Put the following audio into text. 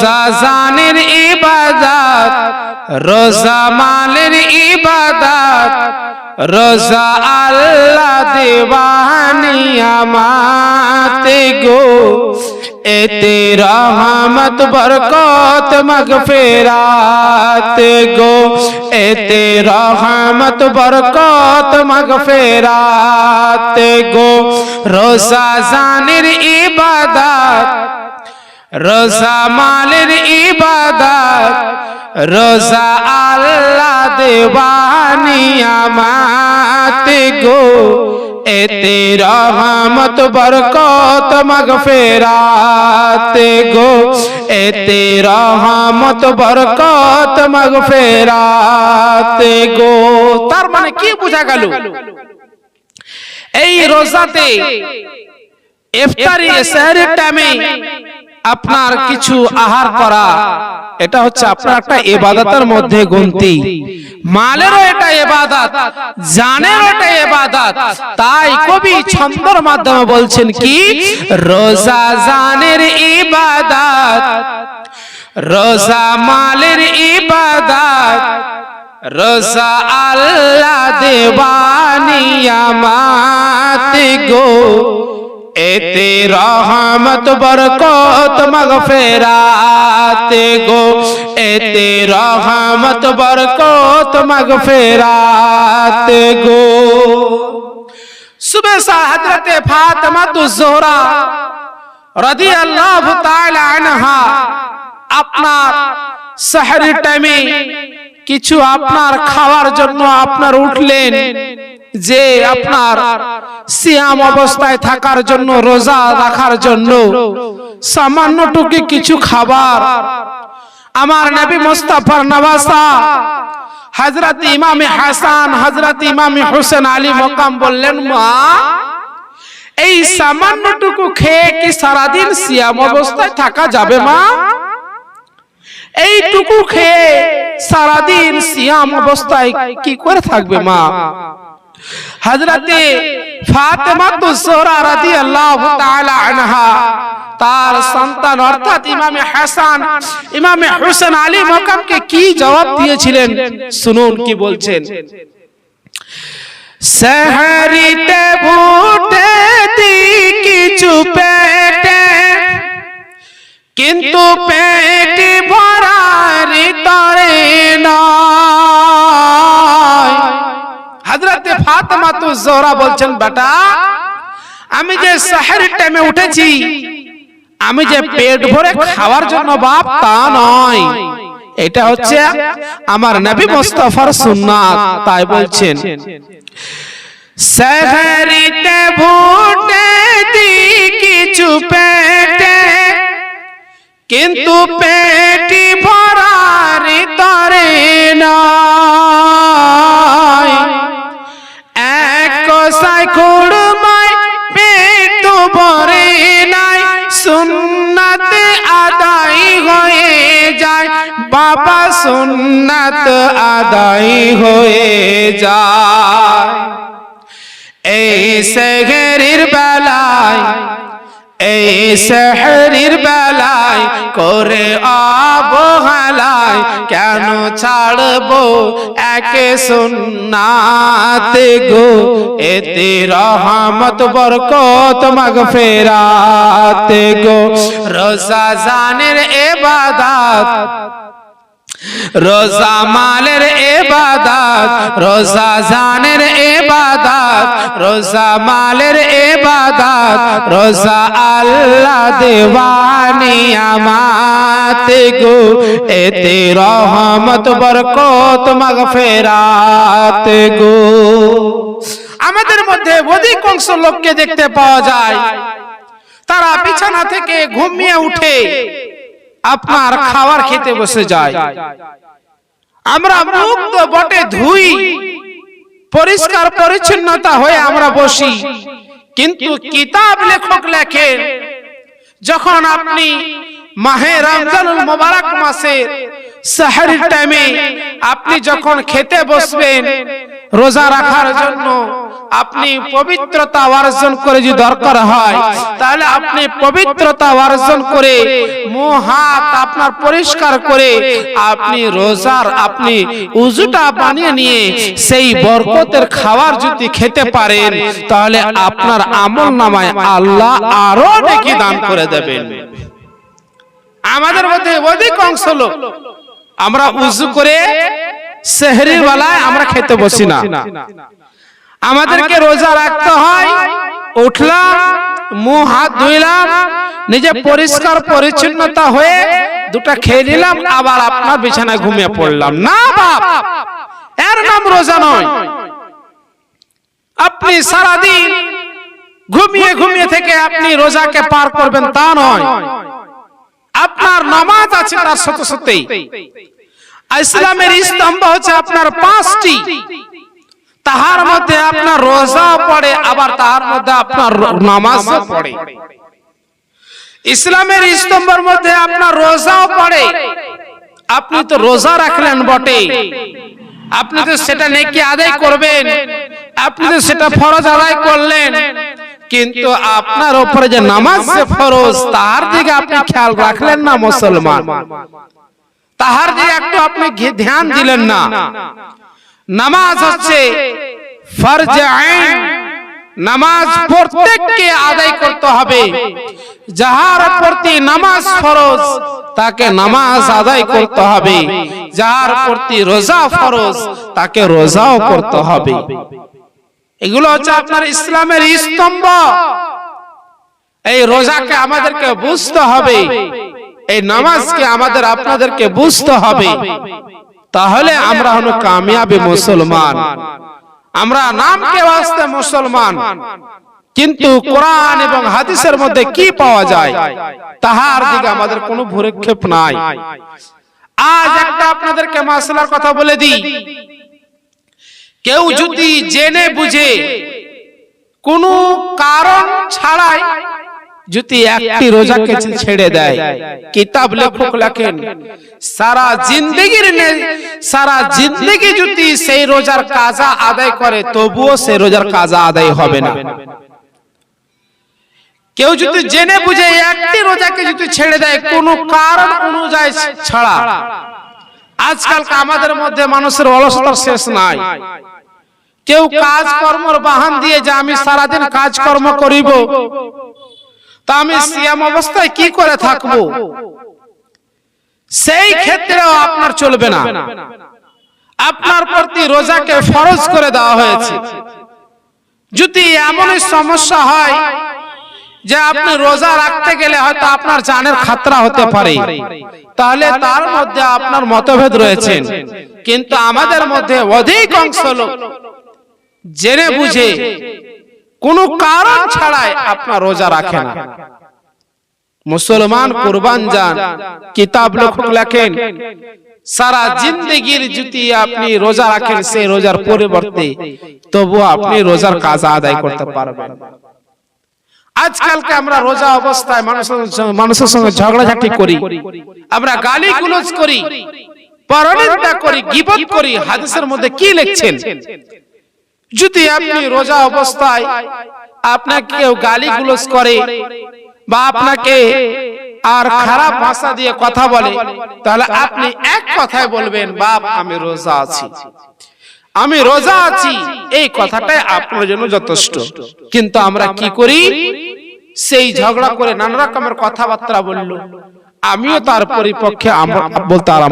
জানের ইবাদত রোজা মালের ইবাদত রোজা আল্লাহ দেওয়ানি আমাতে গো এতে রহমত বরকত মাগফিরাত গো এতে রহমত বরকত মাগফিরাত গো রোজা জানের ইবাদত রোজা মালের ইবাদত রোজা আল্লাহ দেওয়ানি আমাতে গো এতে রহমত বরকত মাগফিরাত গো এতে রহমত বরকত মাগফিরাত গো। তার মানে কি বোঝা গেল? এই রোজাতে ইফতারি সেহরির টাইমে আপনার কিছু আহার করা, এটা হচ্ছে আপনার একটা ইবাদতের মধ্যে গুনতি। মালেরও এটা ইবাদত, জানেরও এটা ইবাদত। তাই কবি ছন্দর মাধ্যমে বলছেন কি, রোজা জানের ইবাদত রোজা মালের ইবাদত রোজা আল্লাহ দেওয়ানি আমাতে গো এতে রহমত বরকত মাগফিরাত গো এতে রহমত বরকত মাগফিরাত গো। সুবহ হযরত ফাতেমা তুজ-জোহরা রাদিয়াল্লাহু তাআলা আনহা আপনার সেহরির টাইমে কিছু আপনার খাওয়ার জন্য আপনার উঠলেন, যে আপনার সিয়াম অবস্থায় থাকার জন্য, রোজা রাখার জন্য সামান্যটুকু কিছু খাবার আমার নবী মুস্তাফার নওয়াসা হযরত ইমামে হাসান হযরত ইমামে হোসেন আলী মকাম বললেন, মা এই সামান্যটুকু খেয়ে কি সারাদিন সিয়াম অবস্থায় থাকা যাবে মা? এইটুকু খেয়ে সারাদিন সিয়াম অবস্থায় কি করে থাকবে মা? হযরতে ফাতেমা তুজ-জোহরা রাদিয়াল্লাহু তাআলা আনহা তার সন্তান অর্থাৎ ইমামে হাসান ইমামে হোসেন আলী মকামকে কি জবাব দিয়েছিলেন শুনুন কি বলছেন। সেহরিতে ভুটে দি কিছু পেটে, কিন্তু পেট ভরার তরে নয়। হযরতে ফাতেমা তুজ-জোহরা বলছেন, বেটা আমি যে সেহরির টাইমে উঠেছি, আমি যে পেট ভরে খাওয়ার জন্য বাপ তা নয়, এটা হচ্ছে আমার নবী মুস্তাফার সুন্নাত। তাই বলছেন সেহরিতে ভুটে দি কিছু পেটে, কিন্তু পেট ভরার তরে নয়। এক কসাই খুরমায় পেট ভরে নাই, সুন্নাত আদায় হয়ে যায় বাবা, সুন্নাত আদায় হয়ে যায়। এই সেহরির বেলায় এই সেহরির বেলায় করে অবহেলায় কেন ছাড়বো একে সুন্নাত গো এতে রহমত বরকত মাগফিরাত গো। রোজা জানের ইবাদত রোজা মালের ইবাদত রোজা জানের ইবাদত রোজা মালের ইবাদত রোজা আল্লাহ দেওয়ানি আমাতে গো এতে রহমত বরকত মাগফিরাত গো। আমাদের মধ্যে অধিকাংশ লোককে দেখতে পাওয়া যায়, তারা বিছানা থেকে ঘুমিয়ে উঠে আপনার খাবার খেতে বসে যায়। আমরা মুখ তো বটে ধুই, পরিষ্কার পরিচ্ছন্নতা হয়ে আমরা বসি, কিন্তু কিতাব লেখক লেখেন যখন আপনি মাহে রমজানুল মুবারক মাসে সেহরির টাইমে আপনি যখন খেতে বসবেন রোজা রাখার জন্য, আপনি পবিত্রতা অর্জন করে যদি দরকার হয়, তাহলে আপনি পবিত্রতা অর্জন করে মুখ হাত আপনার পরিষ্কার করে আপনি রোজার আপনি উযুটা বানিয়ে নিয়ে সেই বরকতের খাবার যদি খেতে পারেন, তাহলে আপনার আমলনামায় আল্লাহ আরো নেকি দান করে দেবেন। আমাদের মধ্যে অধিকাংশ লোক আমরা উযু করে সেহরির বেলায় আমরা খেতে বসি না। আমাদেরকে রোজা রাখতে হয়, উঠলাম, মুখ হাত ধুইলাম, নিজে পরিষ্কার পরিচ্ছন্নতা হয়ে দুটা খেয়ে নিলাম, আবার আপনার বিছানায় ঘুমিয়ে পড়লাম। না বাপ, এর নাম রোজা নয়। আপনি সারাদিন ঘুমিয়ে ঘুমিয়ে থেকে আপনি রোজাকে পার করবেন তা নয়। আপনার নামাজ আছে তার সাথে সাথে ইসলামের স্তম্ভ হচ্ছে আপনার 5টি, তাহার মধ্যে আপনার রোজা পড়ে, আবার তাহার মধ্যে আপনার নামাজও পড়ে। ইসলামের স্তম্ভের মধ্যে আপনার রোজাও পড়ে। আপনি তো রোজা রাখলেন বটে, আপনি তো সেটা নেকি আদায় করবেন, আপনি তো সেটা ফরজ আদায় করলেন, কিন্তু আপনার উপরে যে নামাজ যে ফরজ তার দিকে আপনি খেয়াল রাখলেন না মুসলমান, তাহার দিকে একটু আপনি ধ্যান দিলেন না। নামাজ হচ্ছে ফরজে আইন, নামাজ প্রত্যেককে আদায় করতে হবে। যাহার প্রতি নামাজ ফরজ তাকে নামাজ আদায় করতে হবে, যাহার প্রতি রোজা ফরজ তাকে রোজাও করতে হবে। এগুলো হচ্ছে আপনার ইসলামের স্তম্ভ। এই রোজাকে আমাদেরকে বুঝতে হবে, এই নামাজকে আমাদের আপনাদেরকে বুঝতে হবে, তাহলে আমরা হলো কামিয়াবি মুসলমান। আমরা নামকে বাস্তে মুসলমান, কিন্তু কোরআন এবং হাদিসের মধ্যে কি পাওয়া যায় তাহার দিকে আমাদের কোনো ভ্রুক্ষেপ নাই। আজ একটা আপনাদেরকে মাসলার কথা বলে দিই। কেউ যদি জেনে বুঝে কোনো কারণ ছাড়াই যদি একটি রোজাকে ছেড়ে দেয়, কিতাব লেখক লেখেন সারা জিন্দেগি যদি সেই রোজার কাজা আদায় করে তবুও সেই রোজার কাজা আদায় হবে না। কেউ যদি জেনে বুঝে একটি রোজাকে যদি ছেড়ে দেয় কোনো কারণ অনুযায়ী ছাড়া, আজকাল আমাদের মধ্যে মানুষের অলসতার শেষ নাই। কেউ কাজ কর্মর বাহান দিয়ে যে আমি সারাদিন কাজকর্ম করিব, তা আমি সিয়াম অবস্থায় কি করে থাকবো, সেই ক্ষেত্রেও আপনার চলবে না। আপনার প্রতি রোজাকে ফরজ করে দেওয়া হয়েছে। যদি এমনই সমস্যা হয় যে আপনি রোজা রাখতে গেলে হয়তো আপনার জানের খাতরা হতে পারে, তাহলে তার মধ্যে আপনার মতভেদ রয়েছে। কিন্তু আমাদের মধ্যে অধিকাংশ লোক জেনে বুঝে কোনো কারণ ছাড়াই আপনার রোজা রাখে না। মুসলমান কুরবান যান, কিতাব লেখক লেখেন সারা জিন্দেগির যদি আপনি রোজা রাখেন সেই রোজার পরিবর্তে তবু আপনি রোজার কাজ আদায় করতে পারবেন। আজকালকে আমরা রোজা অবস্থায় মানুষের সঙ্গে ঝগড়াঝাটি করি, আমরা গালি গুলোজ করি, পরনিন্দা করি, গীবত করি। হাদিসের মধ্যে কি লিখছেন? যদি আপনি রোজা অবস্থায় আপনাকে কেউ গালি গুলোজ করে বা আপনাকে আর খারাপ ভাষা দিয়ে কথা বলে, তাহলে আপনি এক কথায় বলবেন, বাপ আমি রোজা আছি, আমি রোজা আছি, এই কথাটাই আপনার জন্য যথেষ্ট। কিন্তু আমরা কি করি? সেই ঝগড়া করে নানা রকমের কথাবার্তা বলল, আমিও তার পরিপক্ষে বলতে আরম্ভ